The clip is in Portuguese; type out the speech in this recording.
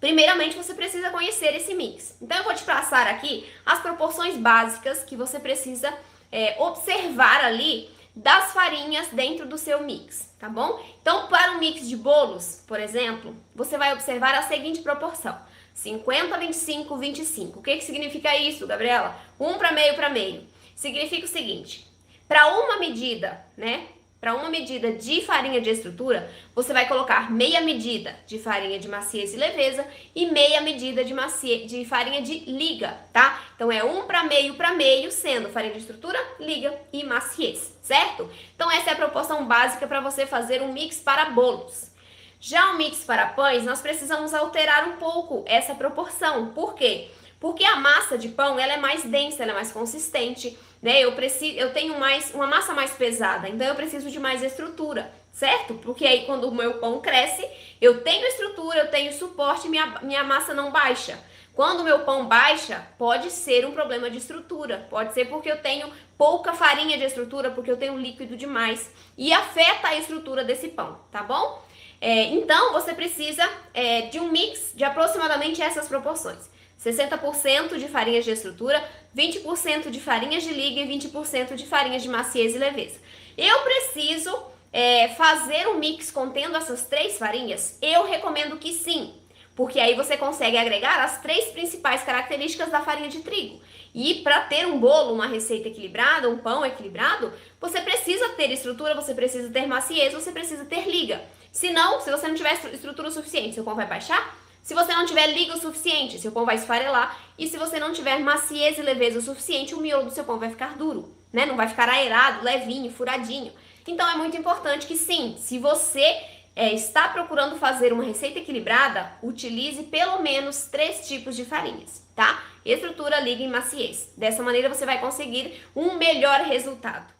Primeiramente, você precisa conhecer esse mix. Então, eu vou te passar aqui as proporções básicas que você precisa observar ali das farinhas dentro do seu mix, tá bom? Então, para um mix de bolos, por exemplo, você vai observar a seguinte proporção: 50, 25, 25. O que significa isso, Gabriela? 1 para meio para meio. Significa o seguinte: para uma medida, né? Para uma medida de farinha de estrutura, você vai colocar meia medida de farinha de maciez e leveza e meia medida de farinha de liga, tá? Então é 1 para meio, sendo farinha de estrutura, liga e maciez, certo? Então essa é a proporção básica para você fazer um mix para bolos. Já o mix para pães, nós precisamos alterar um pouco essa proporção. Por quê? Porque a massa de pão, ela é mais densa, ela é mais consistente, né? Eu tenho uma massa mais pesada, então eu preciso de mais estrutura, certo? Porque aí quando o meu pão cresce, eu tenho estrutura, eu tenho suporte e minha massa não baixa. Quando o meu pão baixa, pode ser um problema de estrutura, pode ser porque eu tenho pouca farinha de estrutura, porque eu tenho líquido demais e afeta a estrutura desse pão, tá bom? Então, você precisa de um mix de aproximadamente essas proporções: 60% de farinhas de estrutura, 20% de farinhas de liga e 20% de farinhas de maciez e leveza. Eu preciso fazer um mix contendo essas 3 farinhas? Eu recomendo que sim, porque aí você consegue agregar as 3 principais características da farinha de trigo. E para ter um bolo, uma receita equilibrada, um pão equilibrado, você precisa ter estrutura, você precisa ter maciez, você precisa ter liga. Senão, se você não tiver estrutura suficiente, seu pão vai baixar. Se você não tiver liga o suficiente, seu pão vai esfarelar. E se você não tiver maciez e leveza o suficiente, o miolo do seu pão vai ficar duro, né? Não vai ficar aerado, levinho, furadinho. Então é muito importante que sim, se você está procurando fazer uma receita equilibrada, utilize pelo menos 3 tipos de farinhas, tá? Estrutura, liga e maciez. Dessa maneira você vai conseguir um melhor resultado.